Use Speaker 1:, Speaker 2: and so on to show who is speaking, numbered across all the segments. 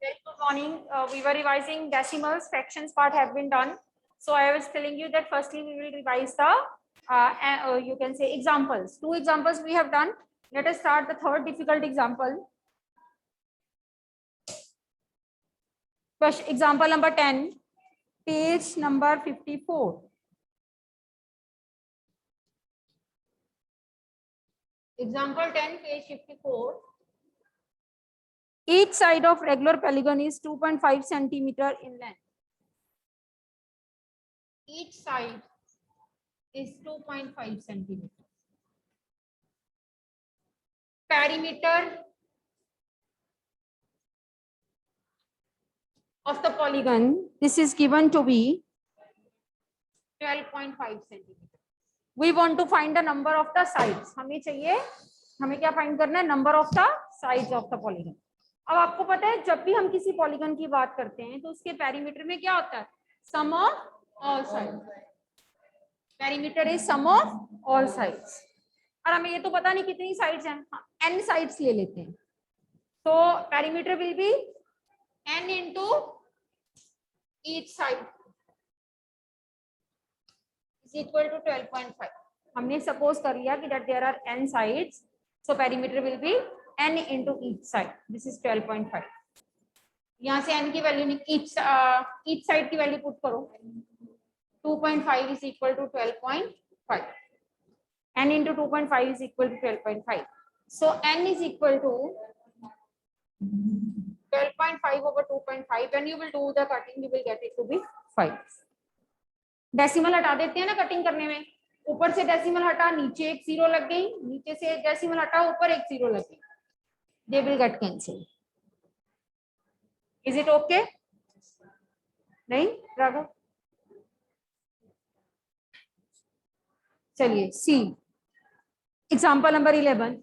Speaker 1: Very good morning. We were revising decimals, fractions part have been done. So I was telling you that firstly we will revise the, you can say examples. 2 examples we have done. Let us start the third difficult example. Question example number 10, page number 54. Example 10, page 54. Each side of regular polygon is 2.5 centimeter in length. Each side is 2.5 centimeter. Perimeter of the polygon, this is given to be 12.5 centimeter. We want to find the number of the sides. हमें क्या find करना है? Number of the sides of the polygon. अब आपको पता है जब भी हम किसी पॉलीगन की बात करते हैं तो उसके पेरीमीटर में क्या होता है? Sum of all sides. Perimeter is sum of all sides. और हमें ये तो पता नहीं कितनी साइड्स हैं. n साइड्स ले लेते हैं. तो perimeter will be n into each side is equal to 12.5. हमने सपोज कर लिया कि that there are n sides, so perimeter will be n into each side. This is 12.5. यहाँ से n की वैल्यू each side की वैल्यू पुट करो. 2.5 is equal to 12.5. n into 2.5 is equal to 12.5. So n is equal to 12.5 over 2.5. When you will do the cutting, you will get it to be 5. Decimal हटा देते हैं ना cutting करने में. ऊपर से डेसिमल हटा, नीचे एक जीरो लग गई, नीचे से डेसिमल हटा, ऊपर एक जीरो लग गई. They will get cancelled. Is it okay? नहीं राघव? चलिए सी example number 11.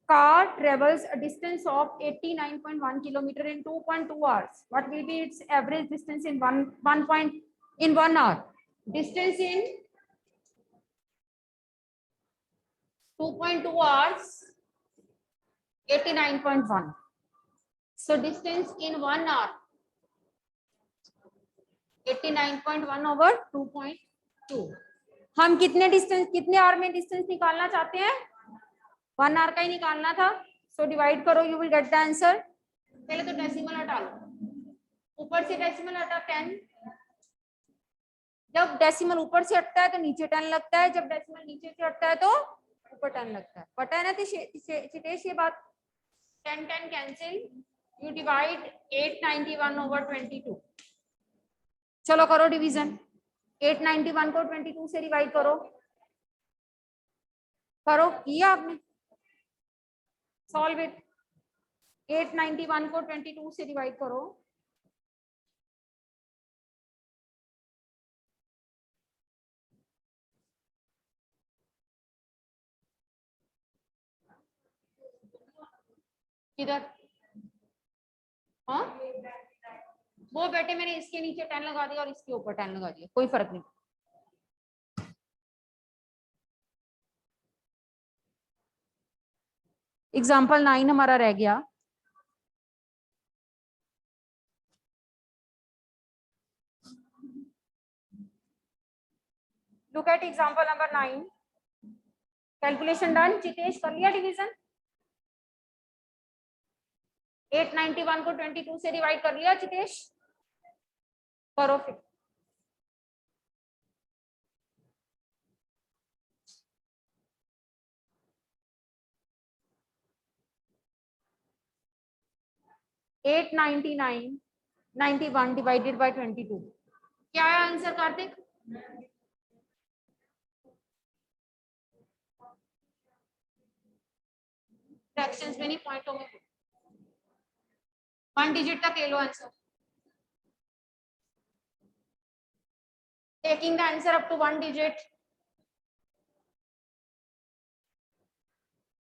Speaker 1: Car travels a distance of 89.1 kilometer in 2.2 hours. What will be its average distance in 1 hour? Distance in 2.2 hours, 89.1. So distance in 1 hour, 89.1 over 2.2. हम कितने distance, कितने our में distance निकालना चाहते हैं? 1 our का ही निकालना था. सो डिवाइड करो, you will get the answer. पहले तो डेसिमल हटा लो. ऊपर से डेसिमल हटा 10. जब डेसिमल ऊपर से हटता है तो नीचे 10 लगता है, जब डेसिमल नीचे से हटता है तो ऊपर 10 लगता है. पता है ना चितेश ये बात? 10 10 कैंसिल. You divide 891 over 22. चलो करो डिवीजन. 891 को 22 से डिवाइड करो. करो, किया आपने? Solve it. 891 को 22 से डिवाइड करो. किधर? हाँ वो बेटे मैंने इसके नीचे 10 लगा दिया और इसके ऊपर 10 लगा दिया, कोई फर्क नहीं. एग्जाम्पल 9 हमारा रह गया. Look at example number 9. Calculation done. Chitesh कर लिया डिवीजन? 891 को 22 से डिवाइड कर लिया चितेश? करो फिर. Eight 91 divided by 22. क्या है आंसर कार्तिक? फ्रैक्शंस में नहीं, पॉइंटों में. 1 डिजिट तक ले लो answer. Taking the answer up to 1 digit.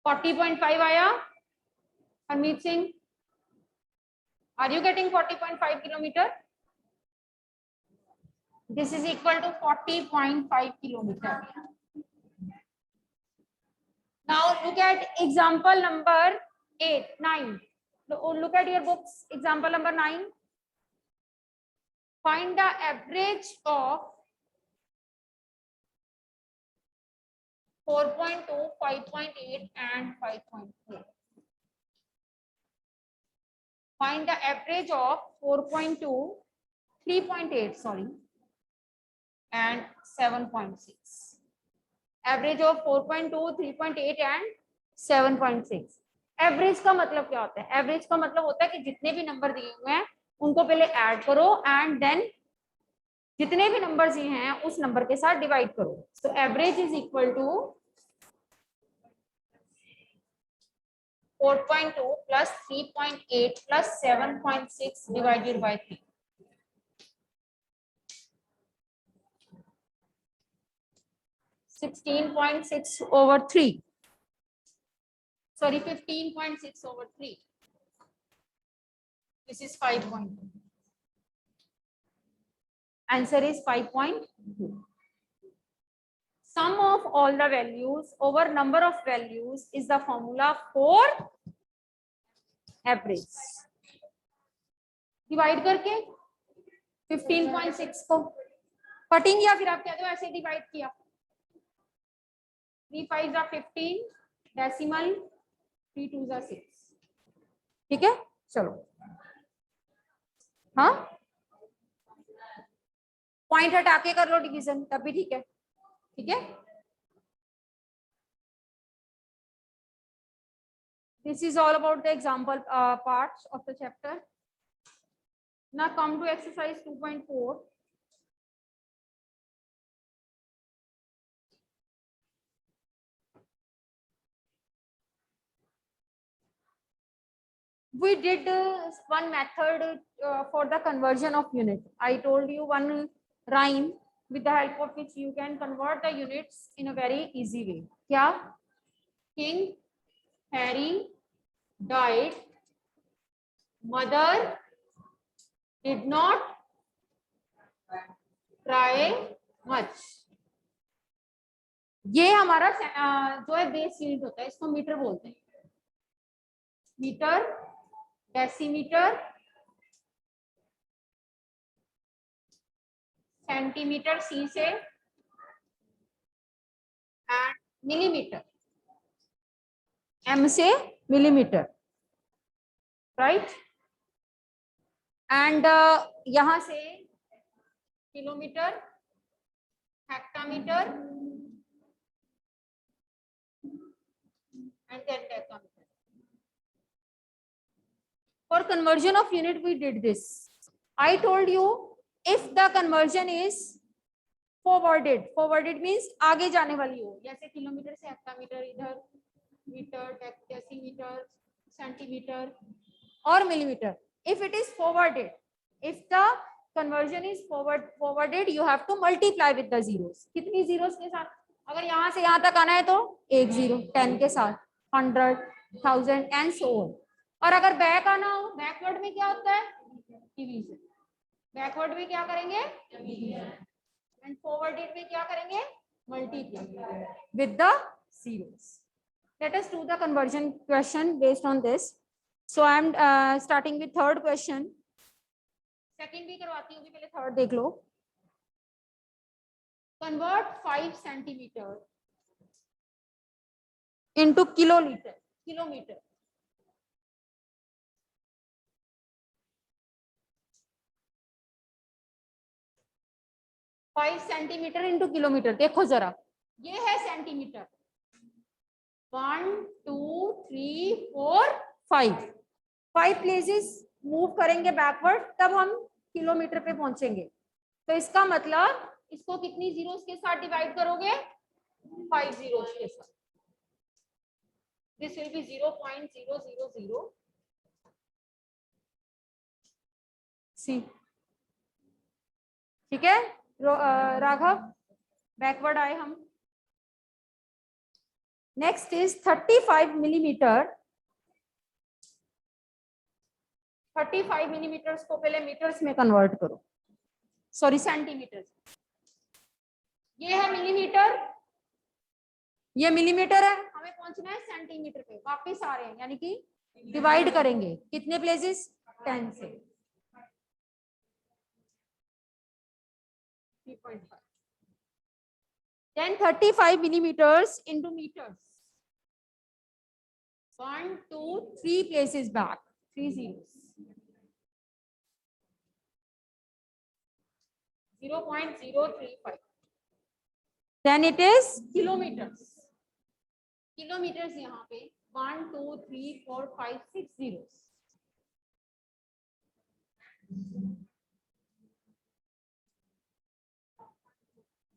Speaker 1: 40.5 आया. Harmeet Singh, are you getting 40.5 kilometer? This is equal to 40.5 kilometer. Now look at example number 9. Look at your books. Example number 9. Find the average of 4.2, 5.8 and 5.4. Find the average of 4.2, 3.8, sorry, and 7.6. Average of 4.2, 3.8 and 7.6. Average का मतलब क्या होता है? Average का मतलब होता है कि जितने भी नंबर दिए हुए हैं उनको पहले ऐड करो एंड देन जितने भी नंबर दिए हैं उस नंबर के साथ डिवाइड करो. So average is equal to 4.2 plus 3.8 plus 7.6 divided by 3. 16.6 over 3. Sorry, 15.6 over 3. This is 5.2. Answer is 5.2. Sum of all the values over number of values is the formula for average. Divide करके 15.6 को cutting या फिर आप कह दो ऐसे divide किया. 3 5 are 15 decimal 3 2 are 6. ठीक है, चलो. हाँ, पॉइंट हटा के कर लो डिवीजन तब भी ठीक है. ठीक है, this is all about the example parts of the chapter. Now come to exercise 2.4. We did one method for the conversion of unit. I told you one rhyme with the help of which you can convert the units in a very easy way. क्या? King Harry died. Mother did not try much. ये हमारा जो है base unit होता है, इसको metre बोलते हैं. मीटर, डेसीमीटर, सेंटीमीटर सी से एंड मिलीमीटर एम से मिलीमीटर, राइट. एंड यहां से kilometre, hectometre and then decameter. For conversion of unit we did this. I told you if the conversion is forwarded, forwarded means आगे जाने वाली हो, जैसे kilometre से हेक्टामीटर, इधर मीटर, डेसीमीटर, सेंटीमीटर और millimetre. If it is forwarded, if the conversion is forwarded, you have to multiply with the zeros. कितनी zeros के साथ? अगर यहाँ से यहाँ तक आना है तो एक जीरो, 10 के साथ, 100, 1000 and so on. और अगर बैक आना हो, बैकवर्ड में क्या होता है? डिवीजन. बैकवर्ड में क्या करेंगे? एंड फॉरवर्डेड में क्या करेंगे? Multiply with the zeros. Let us do the conversion question based on this. So I am starting with third question. Second भी करवाती हूँ, पहले थर्ड देख लो. Convert 5 centimeter into kiloliter, kilometer. Five centimetre into kilometre. देखो जरा, ये है centimetre. 1 2 3 4 5. 5 places move करेंगे बैकवर्ड, तब हम किलोमीटर पे पहुंचेंगे. तो इसका मतलब इसको कितनी जीरोस के साथ डिवाइड करोगे? 5 जीरोस के साथ. दिस विल बी 0.000 सी. ठीक है राघव, बैकवर्ड आए हम. Next is 35 millimetre. 35 मिलीमीटर्स को पहले मीटर्स में कन्वर्ट करो, सॉरी सेंटीमीटर. ये है मिलीमीटर, ये मिलीमीटर है, हमें पहुंचना है सेंटीमीटर पे. वापस आ रहे हैं, यानी कि डिवाइड करेंगे कितने प्लेसेस, 10 से 3.5, 1035 millimeters into meters. 1 2 3 places back, 3 zeros, 0.035. Then it is kilometers. Kilometers यहाँ पे 1 2 3 4 5 6 zeros.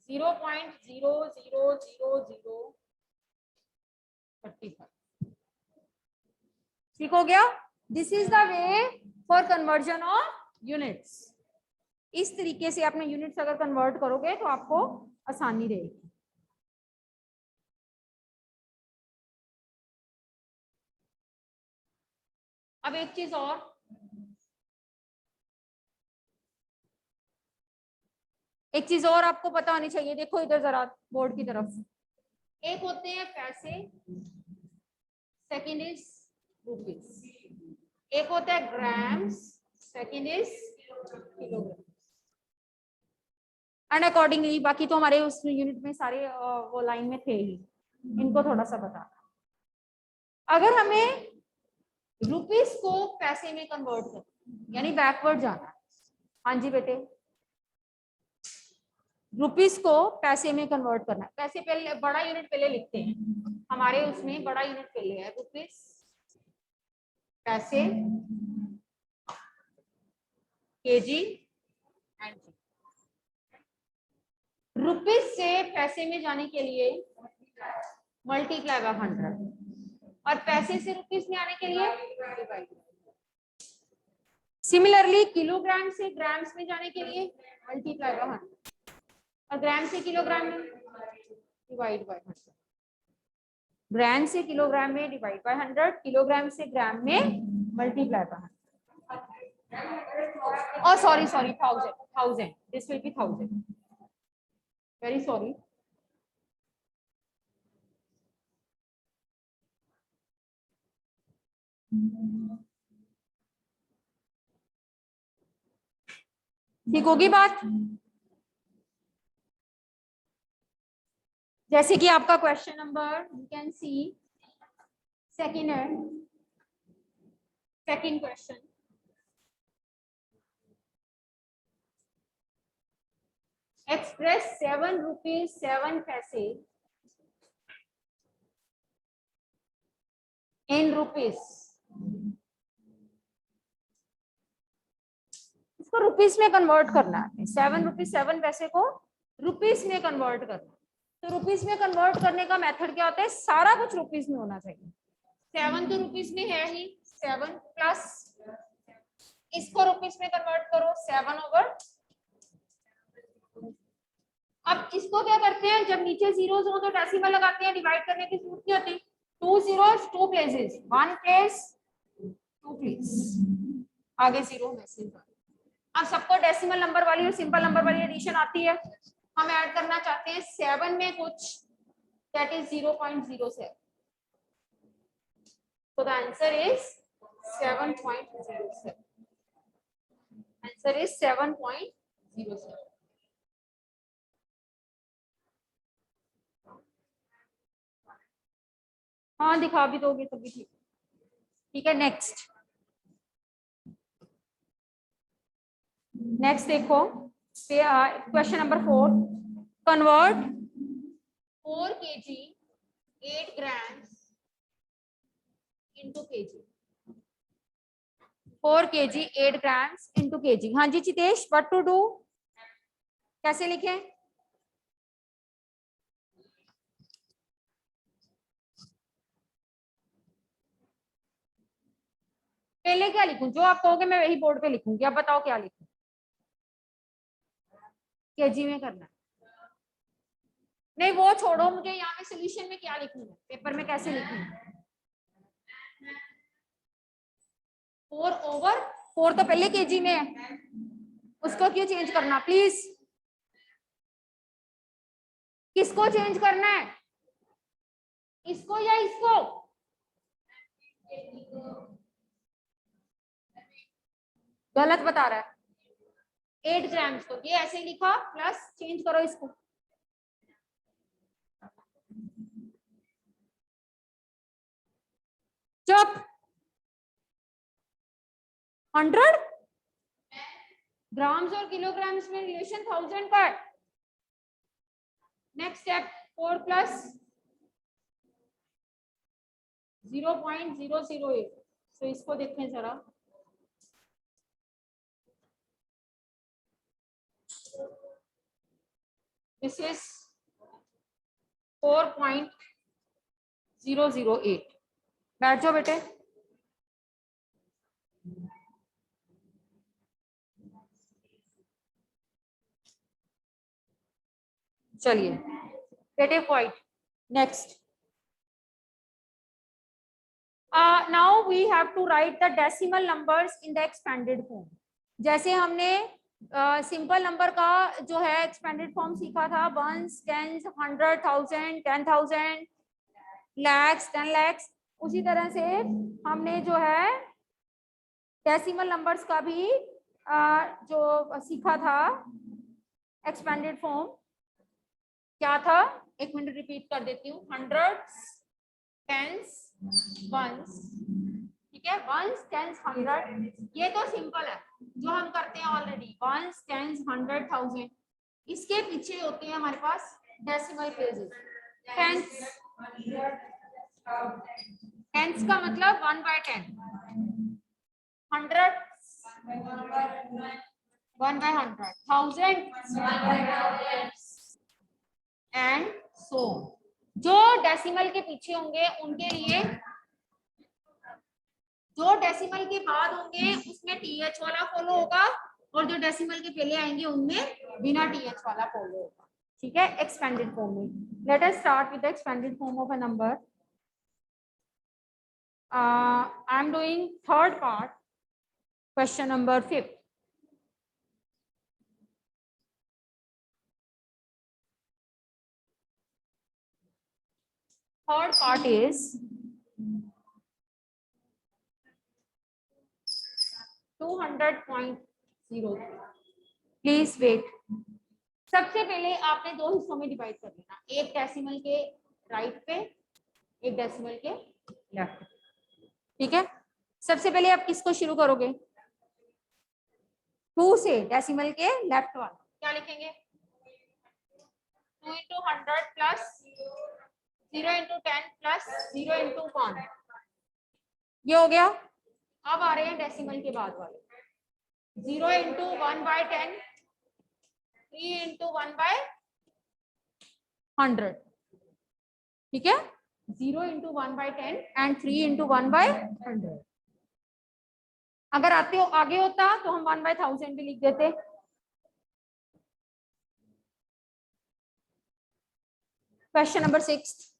Speaker 1: 0.00035. ठीक हो गया. This is the way for conversion of units. इस तरीके से आपने यूनिट्स अगर कन्वर्ट करोगे तो आपको आसानी रहेगी. अब एक चीज और, आपको पता होनी चाहिए. देखो इधर जरा बोर्ड की तरफ. एक होते हैं पैसे, सेकंड इज रुपीस. एक होता है grams, second is kilogram. And accordingly बाकी तो हमारे उस यूनिट में सारे वो लाइन में थे ही. इनको थोड़ा सा बता. अगर हमें रुपीस को पैसे में कन्वर्ट करना यानी बैकवर्ड जाना. हाँ जी बेटे, रुपीस को पैसे में कन्वर्ट करना. पैसे पहले बड़ा यूनिट पहले लिखते हैं. हमारे उसमें बड़ा यूनिट पहले है रुपीस, पैसे, केजी एंड जी. रुपीस से पैसे में जाने के लिए मल्टीप्लाई बाय 100 और पैसे से रुपीस में आने के लिए डिवाइड. सिमिलरली किलोग्राम से ग्राम्स में जाने के लिए मल्टीप्लाई बाय 100 और ग्राम से किलोग्राम में डिवाइड बाय 100. ग्राम से किलोग्राम में डिवाइड बाय 100, किलोग्राम से ग्राम में multiply by 100. Oh, sorry, 1000. This will be 1000. Very sorry. ठीक होगी बात. जैसे कि आपका question number you can see second है. सेकंड क्वेश्चन, एक्सप्रेस 7 रुपीज 7 पैसे इन रुपीस. इसको रुपीस में कन्वर्ट करना है. 7 रुपीज 7 पैसे को रुपीस में कन्वर्ट करना. तो रुपीस में कन्वर्ट करने का मेथड क्या होता है, सारा कुछ रुपीस में होना चाहिए. 7 तो रुपीस में है ही, 7 प्लस इसको रुपीस में कन्वर्ट करो 7 ओवर. अब इसको क्या करते हैं, जब नीचे जीरोस हो तो डेसिमल लगाते हैं. डिवाइड करने की जरूरत नहीं होती. 2 zeros 2 places, 1 place 2 place, आगे जीरो मैसेज. अब सबको डेसिमल नंबर वाली और सिंपल नंबर वाली एडिशन आती है. हम ऐड करना चाहते हैं 7 में कुछ, that is 0.07. so the answer is 7.07. Answer is 7.07. हाँ दिखा भी दोगे तभी ठीक. ठीक है. नेक्स्ट देखो question number 4. Convert 4 kg 8 grams into kg. 4 kg 8 grams into kg. हाँ जी चितेश, व्हाट टू डू, कैसे लिखें? पहले क्या लिखूं, जो आप कहोगे मैं वही बोर्ड पे लिखूंगी. आप बताओ क्या लिखूं. केजी में करना. नहीं वो छोड़ो, मुझे यहाँ पे सोल्यूशन में क्या लिखूं, पेपर में कैसे लिखूं. 4 ओवर 4 तो पहले केजी में है, उसको क्यों चेंज करना. प्लीज किसको चेंज करना है, इसको या इसको. गलत बता रहा है 8 ग्राम्स को, ये ऐसे ही लिखा प्लस चेंज करो इसको। चुप। 100 ग्राम्स और किलोग्राम्स में रिलेशन 1000 का है। Next step 4 plus 0.008। तो इसको देखें जरा, दिस इज 4.008। बैठ जाओ बेटे। चलिए बेटे point. Next now we have to write the decimal numbers in the expanded form। जैसे हमने सिंपल नंबर का जो है एक्सपेंडेड फॉर्म सीखा था, वंस, टेंस, 100, 1000, 10,000, लैक्स, 10 लैक्स, उसी तरह से हमने जो है डेसिमल नंबर्स का भी जो सीखा था एक्सपेंडेड फॉर्म। क्या था, एक मिनट रिपीट कर देती हूँ। हंड्रेड्स, टेंस, वंस, ठीक है, वंस, टेंस, 100, ये तो सिंपल है जो हम करते हैं ऑलरेडी, वंस, टेंस, 100, 1000। इसके पीछे होते हैं हमारे पास डेसिमल प्लेसेस। टेंस, टेंस का मतलब 1/10, 100 1/100, 1000 एंड सो। जो डेसिमल के पीछे होंगे उनके लिए, जो डेसिमल के बाद होंगे उसमें टीएच वाला फॉलो होगा, और जो डेसिमल के पहले आएंगे उनमें बिना टीएच वाला फॉलो होगा। ठीक है, एक्सपेंडेड फॉर्म में। Let us start with the expanded form of a number. I am doing third part, question number 5। Third part is 200.03। Please wait. सबसे पहले आपने दो हिस्सों में डिवाइड कर लेना, एक डेसिमल के राइट पे, एक डेसिमल के लेफ्ट। ठीक है, सबसे पहले आप किसको शुरू करोगे? 2 से, डेसिमल के लेफ्ट वाला। क्या लिखेंगे? 2 into 100 plus 0 into 10 plus 0 into 1। ये हो गया। अब आ रहे हैं डेसिमल के बाद वाले, 0 into 1/10, 3 into 1/100। ठीक है, 0 into 1/10 and 3 into 1/100। अगर आते हो आगे होता तो हम 1/1000 भी लिख देते। Question number 6।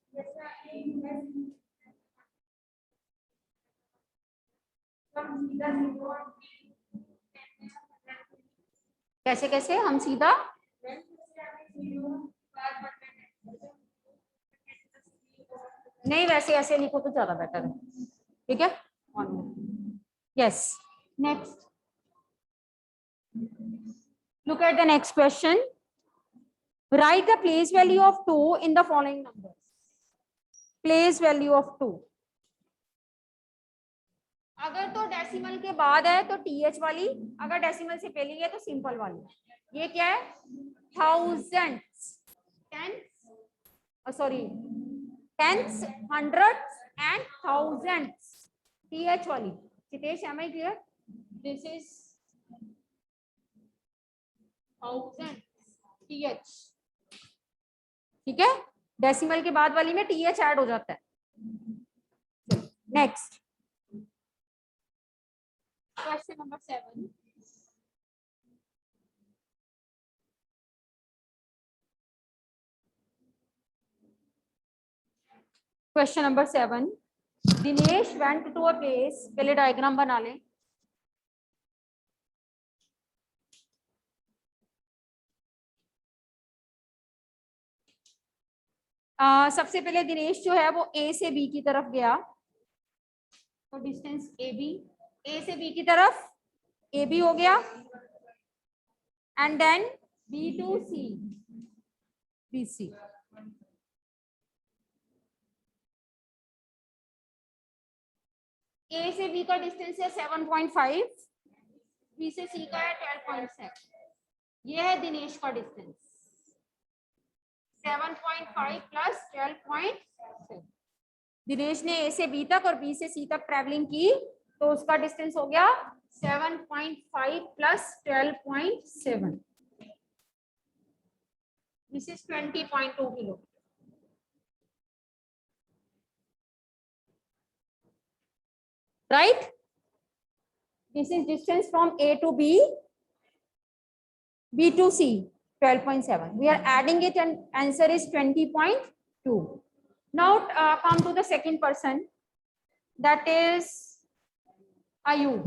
Speaker 1: कैसे कैसे हम सीधा, नहीं वैसे ऐसे लिखो तो ज्यादा बेटर है। ठीक है, yes. Next, look at the next question. Right the place value of 2 in the following numbers. Place value of 2, अगर तो डेसिमल के बाद है तो टीएच वाली, अगर डेसिमल से पहले है तो सिंपल वाली। ये क्या है? Thousands, tens, sorry tens, hundreds and thousands, TH वाली। Chitesh, am I clear? This is thousand, TH. ठीक है, डेसिमल के बाद वाली में टीएच ऐड हो जाता है। Next, question number 7। Question number 7, Dinesh went to a place. पहले डायग्राम बना लें। सबसे पहले दिनेश जो है वो ए से बी की तरफ गया, तो डिस्टेंस ए बी, ए से बी की तरफ ए बी हो गया, and then B to C, B C. A से बी का डिस्टेंस है 7.5, बी से सी का है 12.7। ये है दिनेश का डिस्टेंस 7.5 प्लस 12.7। दिनेश ने ए से बी तक और बी से सी तक ट्रैवलिंग की, तो उसका डिस्टेंस हो गया 7.5 plus 12.7, this is 20.2 kilo. Right, this is distance from A to B, B to C, 12.7. We are adding it and answer is 20.2. Now come to the second person, that is Ayub.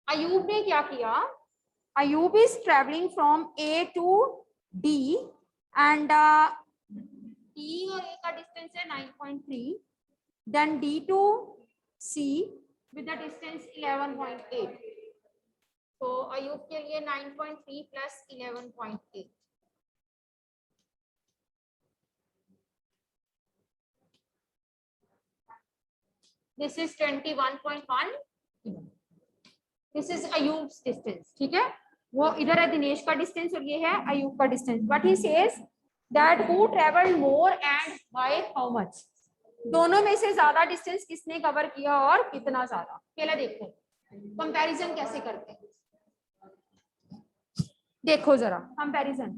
Speaker 1: Ayub ने क्या किया? Ayub is traveling from A to D and D और A का distance है 9.3, then D to C with the distance 11.8. So Ayub के लिए 9.3 plus 11.8. This is 21.1. This is Ayub's distance. ठीक है, वो इधर है दिनेश का डिस्टेंस और ये है अयूब का distance. But he says that who traveled more and by how much? दोनों में से ज्यादा डिस्टेंस किसने कवर किया और कितना ज्यादा? पहले देखो कंपैरिजन कैसे करते हैं. देखो जरा कंपैरिजन,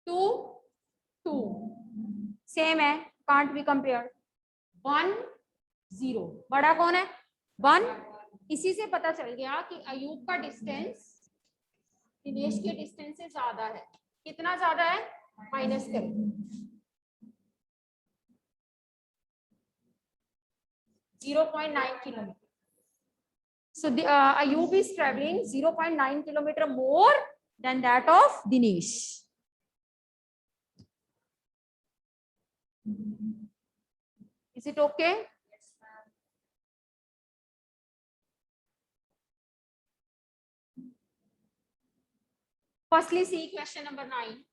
Speaker 1: 2 2 सेम है, कांट बी कंपेयर्ड. 1 0, बड़ा कौन है? 1. इसी से पता चल गया कि अयूब का डिस्टेंस दिनेश के डिस्टेंस से ज्यादा है. कितना ज्यादा है? माइनस करो, 0.9 kilometer. So Ayub is traveling 0.9 kilometer more than that of Dinesh. Is it okay? Firstly, see question number 9.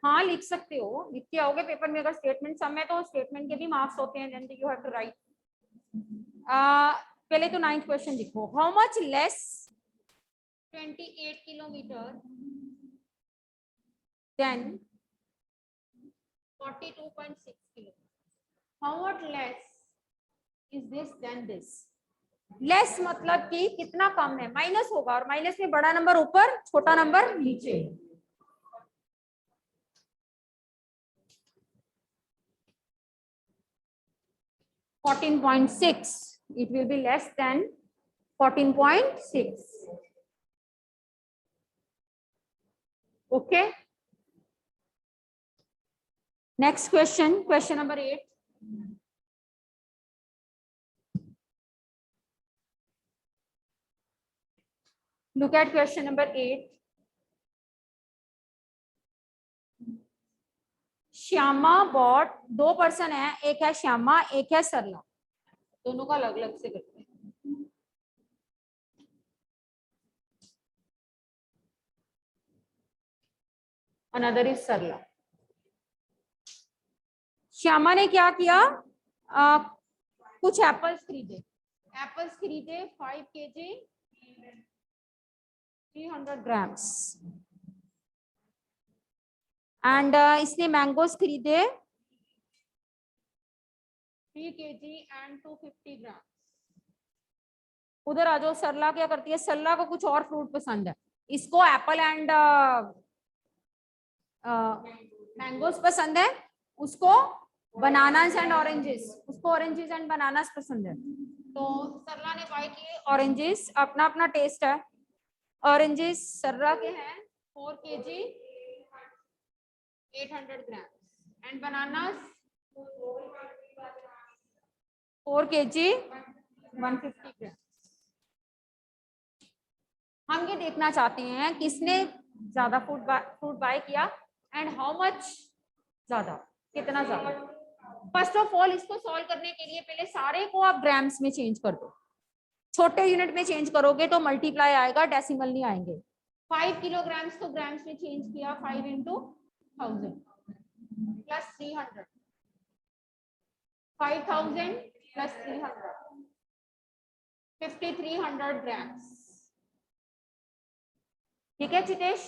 Speaker 1: हाँ लिख सकते हो, लिख के आओगे पेपर में. अगर स्टेटमेंट सम है तो स्टेटमेंट के भी मार्क्स होते हैं, then you have to write. पहले तो 9th क्वेश्चन लिखो. How much less 28 kilometre than 42.6 kilometre. How much less is this than this. Less मतलब कि कितना कम है, माइनस होगा और माइनस में बड़ा नंबर ऊपर छोटा नंबर नीचे. (14.6), it will be less than 14.6. Okay. Next question, question number 8. Look at question number 8. Shyama bought, 2 person है, एक है श्यामा एक है सरला. दोनों का अलग अलग से करते हैं. अनदर इज सरला. श्यामा ने क्या किया? कुछ एप्पल्स खरीदे. एप्पल्स खरीदे 5 kg 300 grams. एंड इसने मैंगोस खरीदे 3 kg एंड 250 grams. उधर आ जाओ. सरला क्या करती है? सरला को कुछ और फ्रूट पसंद है. इसको एप्पल एंड मैंगोस पसंद है, उसको बनानास एंड ऑरेंजेस, उसको ऑरेंजेस एंड बनानास पसंद है. तो सरला ने बाय किए ऑरेंजेस. अपना अपना टेस्ट है. ऑरेंजेस सरला के हैं 4 kg 800 grams and bananas 4 kg 150 grams. हम ये देखना चाहते हैं किसने ज्यादा फ्रूट बाय किया एंड हाउ मच ज्यादा. कितना ज्यादा। फर्स्ट ऑफ ऑल इसको सॉल्व करने के लिए पहले सारे को आप ग्राम्स में चेंज कर दो। छोटे यूनिट में चेंज करोगे तो मल्टीप्लाई आएगा, डेसिमल नहीं आएंगे। 5 किलोग्राम्स को ग्राम्स में चेंज किया, 5 into 1000 प्लस 300, 5000 प्लस 300, 5300 ग्राम्स। ठीक है चितेश,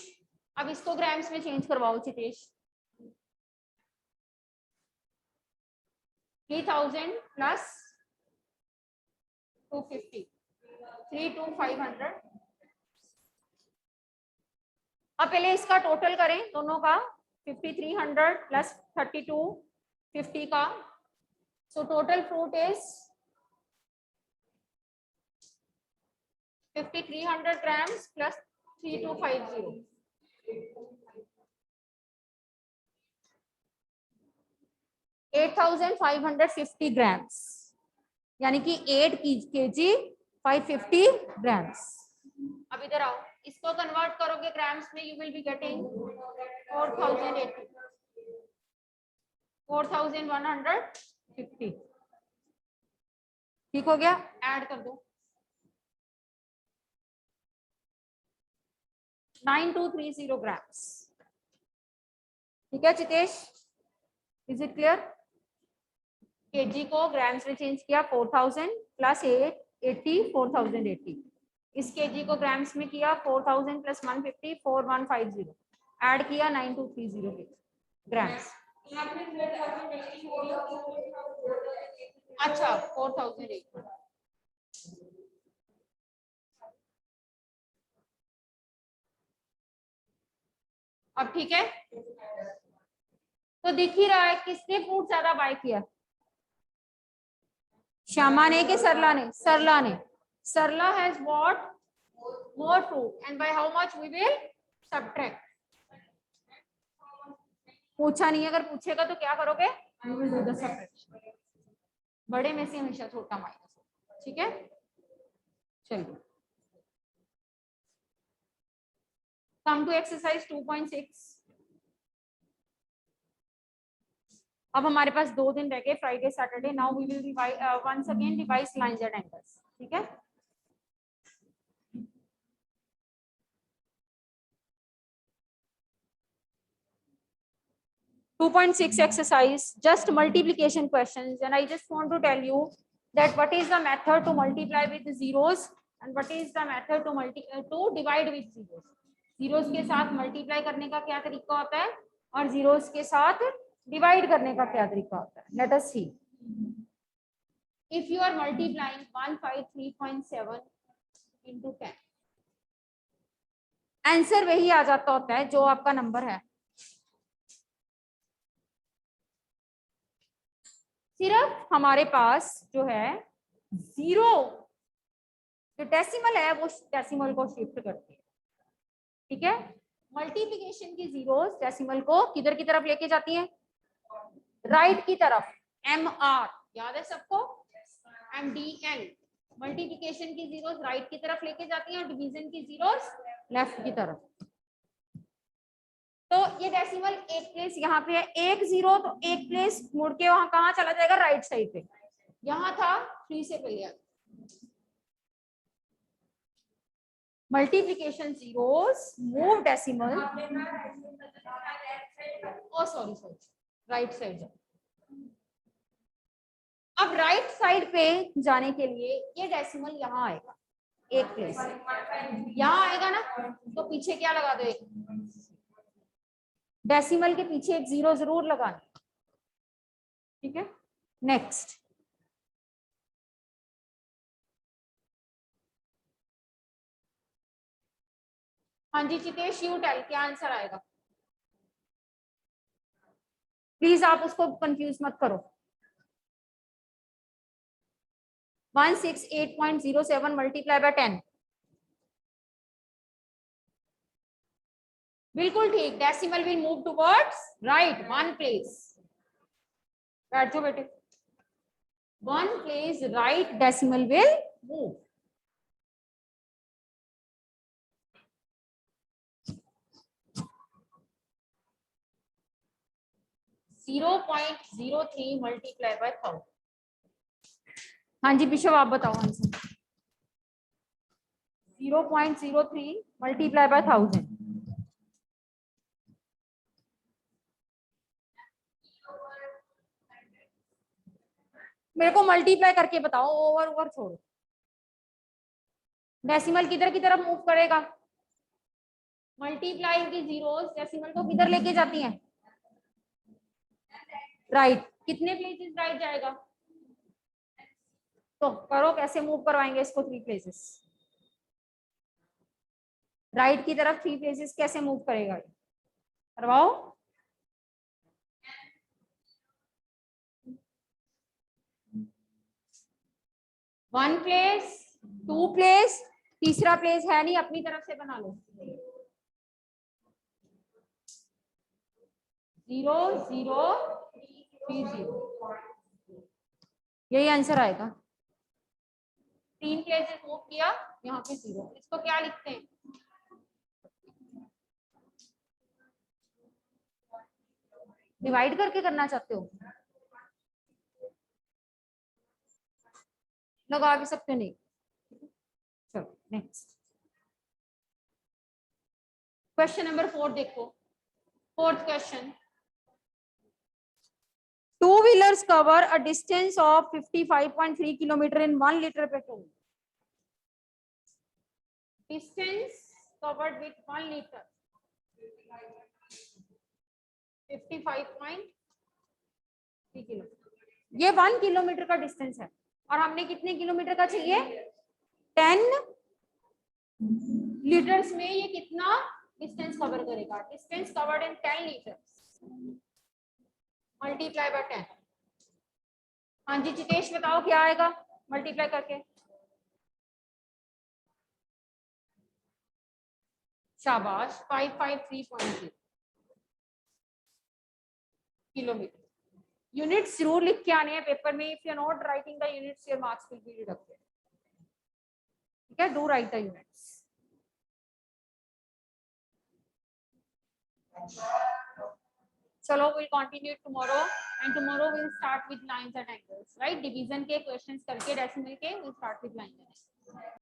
Speaker 1: अब इसको ग्राम्स में चेंज करवाओ चितेश। 3000 प्लस 250, 32500। अब पहले इसका टोटल करें दोनों का, 5300 प्लस 3250 का, so total fruit is 5300 grams plus 3250, 8550 grams, यानी कि 8 kg 550 grams। अब इधर आओ, इसको कन्वर्ट करोगे ग्राम्स में, यू विल बी गेटिंग 4080, 4150। ठीक हो गया, ऐड कर दो 9230 grams। ठीक है चितेश, इज इट क्लियर? केजी को ग्राम्स में चेंज किया, 4000 प्लस 880, 4080। इस केजी को ग्राम्स में किया, 4000 प्लस 150, 4150। ऐड किया 9230 ग्राम्स। अच्छा 4008। अब ठीक है, तो दिख ही रहा है किसने फ्रूट ज्यादा बाय किया, श्यामा ने कि सरला ने? सरला ने। Sarla has bought more fruit and by how much we will subtract। पूछा नहीं, अगर पूछेगा तो क्या करोगे? We will do the subtraction। बड़े में से हमेशा छोटा माइनस होगा। ठीक है, चलिए come to exercise 2.6। अब हमारे पास 2 दिन रह गए, Friday Saturday. Now we will once again revise lines and angles. ठीक है, (2.6) exercise, just multiplication questions, and I just want to tell you that what is the method to multiply with the zeros and what is the method to divide with zeros। zeros के साथ multiply करने का क्या तरीका होता है और zeros के साथ divide करने का क्या तरीका होता है। Let us see। If you are multiplying 153.7 into 10, answer वही आ जाता होता है जो आपका नंबर है, सिर्फ हमारे पास जो है जीरो जो डेसिमल है वो डेसिमल को शिफ्ट करती है। ठीक है, मल्टीप्लिकेशन की जीरोस डेसिमल को किधर की तरफ लेके जाती हैं? राइट की तरफ। MR याद है सबको, MDN। मल्टीप्लिकेशन की जीरोस राइट की तरफ लेके जाती हैं और डिवीजन की जीरोस लेफ्ट की तरफ। तो ये डेसिमल एक प्लेस यहाँ पे है, 1 0, तो एक प्लेस मुड़ के वहां कहाँ चला जाएगा? राइट साइड पे। यहाँ था 3 से पहले। मल्टीप्लिकेशन जीरोस मूव डेसिमल, ओ सॉरी राइट साइड। अब राइट साइड पे जाने के लिए ये डेसिमल यहाँ आएगा, एक प्लेस यहाँ आएगा ना, तो पीछे क्या लगा दो? एक डेसिमल के पीछे एक जीरो जरूर लगाना। ठीक है, नेक्स्ट। हाँ जी चितेश, यू टेल, क्या आंसर आएगा? प्लीज आप उसको कंफ्यूज मत करो। 168.07 मल्टीप्लाई बाय 10। बिल्कुल ठीक, decimal will move towards right, one place. बैठ जाओ बेटे, one place right decimal will move. 0.03 multiply by 1000। हाँ जी विशव आप बताओ आंसर। 0.03 multiply by 1000। मेरे को मल्टीप्लाई करके बताओ, ओवर ओवर छोड़ो। डेसिमल किधर की तरफ मूव करेगा? मल्टीप्लाई की जीरोस डेसिमल को किधर लेके जाती हैं? राइट। कितने प्लेसेस राइट जाएगा? तो करो कैसे मूव करवाएंगे इसको? 3 प्लेसेस राइट की तरफ, 3 प्लेसेस कैसे मूव करेगा? करवाओ। 1 प्लेस, 2 प्लेस, तीसरा प्लेस है नहीं, अपनी तरफ से बना लो। 0 0 3 0, यही आंसर आएगा। 3 प्लेसेस मूव किया, यहाँ पे 0। इसको क्या लिखते हैं? डिवाइड करके करना चाहते हो? लगा भी सकते नहीं। चलो नेक्स्ट क्वेश्चन नंबर 4 देखो। 4th question. 2 wheelers cover a distance of 55.3 kilometer in 1 liter petrol. Distance covered with 1 liter 55.3 kilometre. ये 1 किलोमीटर का डिस्टेंस है और हमने कितने किलोमीटर का चाहिए? 10 लीटर्स में ये कितना डिस्टेंस कवर करेगा? Distance covered in 10 litres multiply by 10। हाँ जी जितेश बताओ क्या आएगा मल्टीप्लाई करके? शाबाश, 553.3 किलोमीटर। यूनिट्स जरूर लिख के आने हैं पेपर में। If you are not writing the units your marks will be deducted. ठीक है, डू राइट द यूनिट्स। चलो we'll continue tomorrow and tomorrow we'll start with lines and angles, right? Division के क्वेश्चंस करके decimal के we'll start with lines and angles.